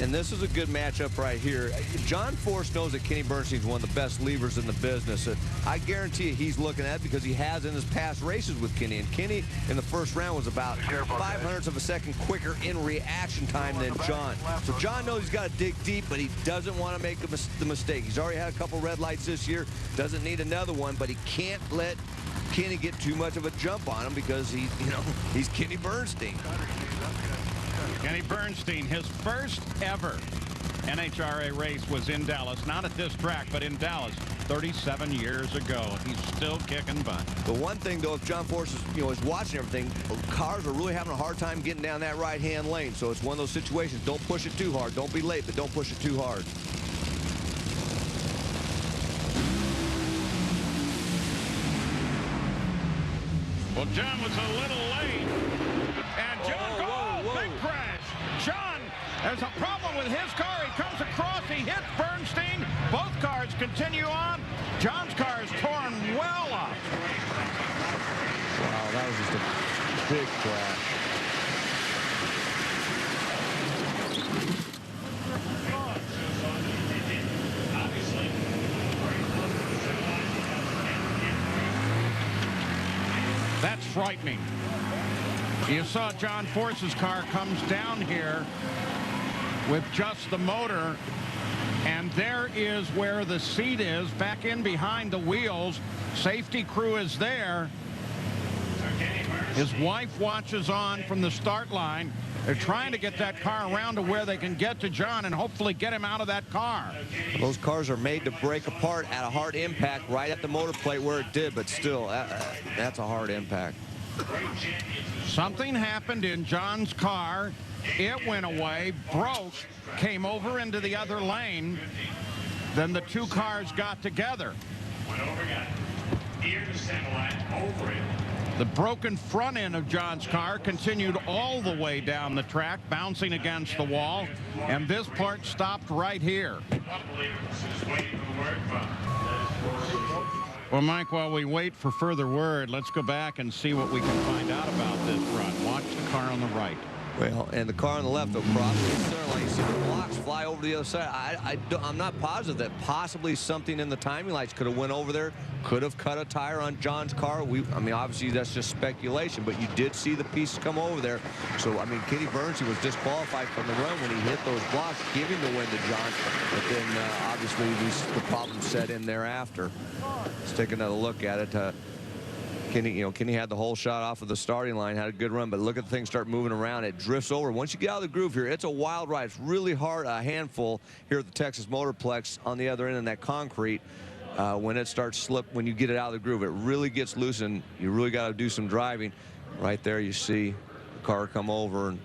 And this is a good matchup right here. John Force knows that Kenny Bernstein's one of the best levers in the business. And I guarantee you he's looking at it because he has in his past races with Kenny. And Kenny in the first round was about 5/100ths of a second quicker in reaction time than John. So John knows he's got to dig deep, but he doesn't want to make the mistake. He's already had a couple red lights this year. Doesn't need another one, but he can't let Kenny get too much of a jump on him because he's Kenny Bernstein. Kenny Bernstein, his first ever NHRA race was in Dallas, not at this track, but in Dallas 37 years ago. He's still kicking butt. The one thing, though, if John Force is watching everything, cars are really having a hard time getting down that right-hand lane. So it's one of those situations. Don't push it too hard. Don't be late, but don't push it too hard. Well, John was a little late. And John, big crash. John, there's a problem with his car. He comes across, he hits Bernstein. Both cars continue on. John's car is torn well up. Wow, that was just a big crash. That's frightening. You saw John Force's car comes down here with just the motor, and there is where the seat is, back in behind the wheels. Safety crew is there. His wife watches on from the start line. They're trying to get that car around to where they can get to John and hopefully get him out of that car. Those cars are made to break apart at a hard impact right at the motor plate where it did, but still, that's a hard impact. Something happened in John's car. It went away, broke, came over into the other lane. Then the two cars got together. The broken front end of John's car continued all the way down the track, bouncing against the wall, and this part stopped right here. Well, Mike, while we wait for further word, let's go back and see what we can find out about this run. Watch the car on the right. Well, and the car on the left will cross the center line. You see the blocks fly over to the other side. I'm not positive that possibly something in the timing lights could have went over there, could have cut a tire on John's car. I mean, obviously that's just speculation, but you did see the pieces come over there. So, I mean, Kenny Bernstein was disqualified from the run when he hit those blocks, giving the win to John. But then, obviously, the problems set in thereafter. Let's take another look at it. Kenny had the whole shot off of the starting line, had a good run, but look at the thing start moving around. It drifts over. Once you get out of the groove here, it's a wild ride. It's really hard, a handful here at the Texas Motorplex on the other end of that concrete. When it starts slip, when you get it out of the groove, it really gets loose, and you really got to do some driving. Right there, you see the car come over, and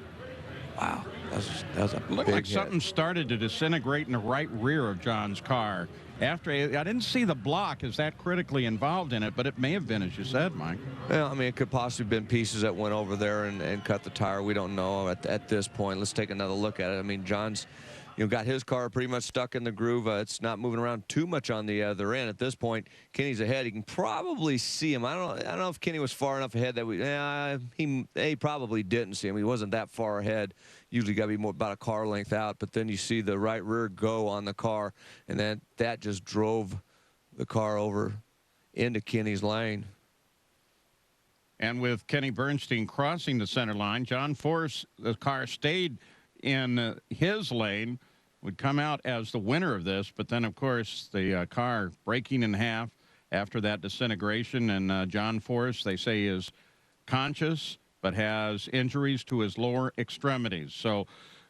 wow, that's a looked big like hit. Something started to disintegrate in the right rear of John's car. After I didn't see the block as that critically involved in it, but it may have been, as you said, Mike. Well, I mean, it could possibly have been pieces that went over there and cut the tire. We don't know at this point. Let's take another look at it. I mean, John's got his car pretty much stuck in the groove. It's not moving around too much on the other end. At this point, Kenny's ahead. He can probably see him. I don't know if Kenny was far enough ahead that he probably didn't see him. He wasn't that far ahead. Usually got to be more about a car length out. But then you see the right rear go on the car, and then that just drove the car over into Kenny's lane. And with Kenny Bernstein crossing the center line, John Force, the car stayed in his lane, would come out as the winner of this. But then, of course, the car breaking in half after that disintegration. And John Force, they say, is conscious but has injuries to his lower extremities. So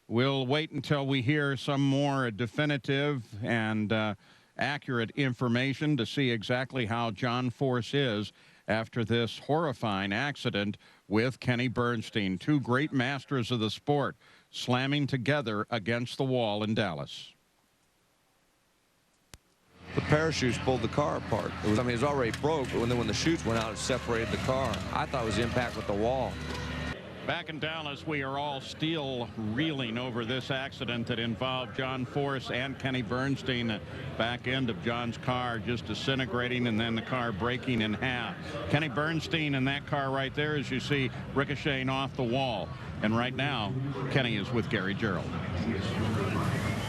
we'll wait until we hear some more definitive and accurate information to see exactly how John Force is after this horrifying accident with Kenny Bernstein. Two great masters of the sport slamming together against the wall in Dallas. The parachutes pulled the car apart. It was already broke, but when the chutes went out, it separated the car. I thought it was impact with the wall. Back in Dallas, we are all still reeling over this accident that involved John Force and Kenny Bernstein. The back end of John's car just disintegrating and then the car breaking in half. Kenny Bernstein in that car right there, as you see, ricocheting off the wall. And right now, Kenny is with Gary Gerald.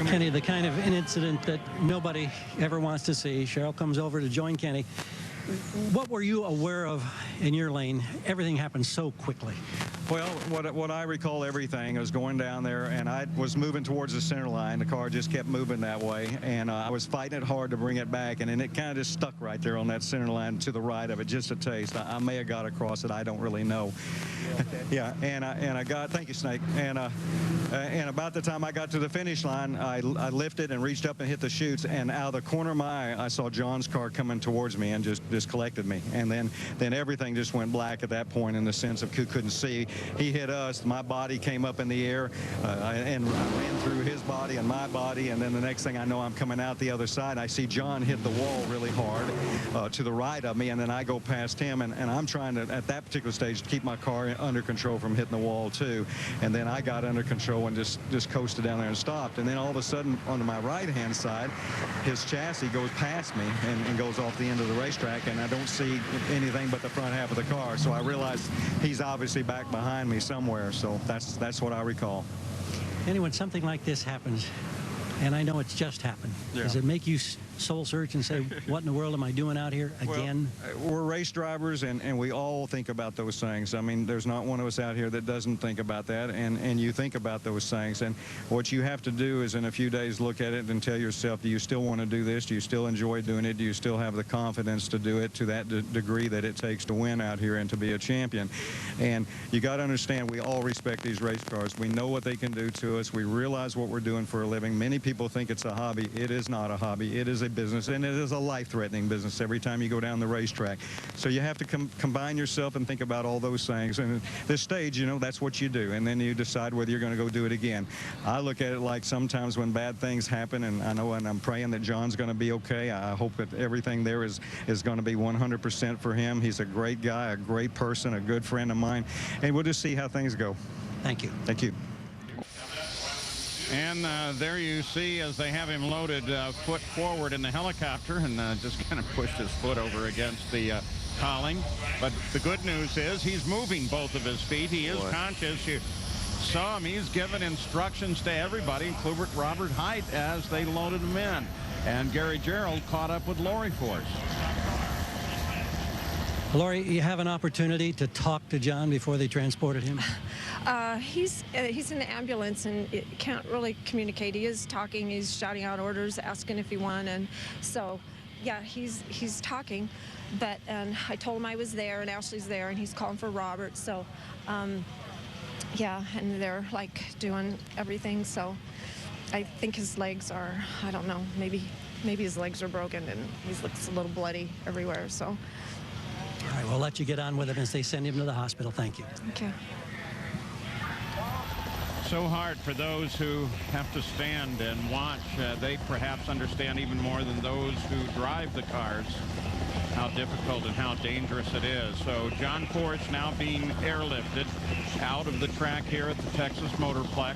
Kenny, the kind of incident that nobody ever wants to see. Cheryl comes over to join Kenny. What were you aware of in your lane? Everything happened so quickly. Well, what I recall, everything, I was going down there, and I was moving towards the center line. The car just kept moving that way, and I was fighting it hard to bring it back, and then it kind of just stuck right there on that center line to the right of it, just a taste. I may have got across it. I don't really know. Yeah, and I got, thank you, Snake. And about the time I got to the finish line, I lifted and reached up and hit the chutes, and out of the corner of my eye, I saw John's car coming towards me and just collected me. And then everything just went black at that point in the sense of couldn't see. He hit us. My body came up in the air, and I ran through his body and my body, and then the next thing I know, I'm coming out the other side. I see John hit the wall really hard to the right of me, and then I go past him, and I'm trying to, at that particular stage, keep my car under control from hitting the wall too. And then I got under control and just coasted down there and stopped. And then all of a sudden, on my right-hand side, his chassis goes past me and goes off the end of the racetrack, and I don't see anything but the front half of the car. So I realized he's obviously back behind me somewhere. So that's what I recall. Anyway, when something like this happens, and I know it's just happened, does it make you soul search and say, what in the world am I doing out here again? Well, we're race drivers, and we all think about those things. I mean, there's not one of us out here that doesn't think about that, and you think about those things. And what you have to do is in a few days look at it and tell yourself, do you still want to do this? Do you still enjoy doing it? Do you still have the confidence to do it to that degree that it takes to win out here and to be a champion? And you got to understand, we all respect these race cars. We know what they can do to us. We realize what we're doing for a living. Many people think it's a hobby. It is not a hobby. It is a business, and it is a life-threatening business every time you go down the racetrack. So you have to combine yourself and think about all those things. And at this stage, you know, that's what you do, and then you decide whether you're going to go do it again. I look at it like sometimes when bad things happen, and I know, and I'm praying that John's going to be okay. I hope that everything there is going to be 100% for him. He's a great guy, a great person, a good friend of mine, and we'll just see how things go. Thank you. Thank you. And there you see, as they have him loaded foot forward in the helicopter, and just kind of pushed his foot over against the colling. But the good news is he's moving both of his feet. He is conscious. You saw him. He's given instructions to everybody, including Robert Height, as they loaded him in. And Gary Gerald caught up with Laurie Force. Laurie, you have an opportunity to talk to John before they transported him? He's in the ambulance and it can't really communicate. He is talking. He's shouting out orders, asking if he won, and so yeah, he's talking. But I told him I was there and Ashley's there, and he's calling for Robert. So yeah, and they're like doing everything. So I think his legs are, I don't know, maybe his legs are broken and he looks a little bloody everywhere. So. All right, we'll let you get on with it as they send him to the hospital. Thank you. Okay. So hard for those who have to stand and watch. They perhaps understand even more than those who drive the cars how difficult and how dangerous it is. So John Force now being airlifted out of the track here at the Texas Motorplex.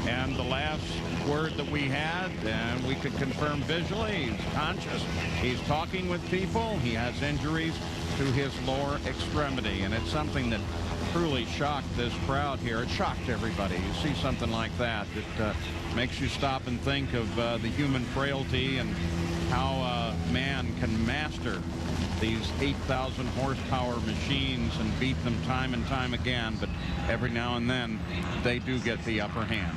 And the last word that we had, and we could confirm visually, he's conscious. He's talking with people. He has injuries to his lower extremity, and it's something that truly shocked this crowd here. It shocked everybody. You see something like that, it makes you stop and think of the human frailty and how man can master these 8,000 horsepower machines and beat them time and time again, but every now and then they do get the upper hand.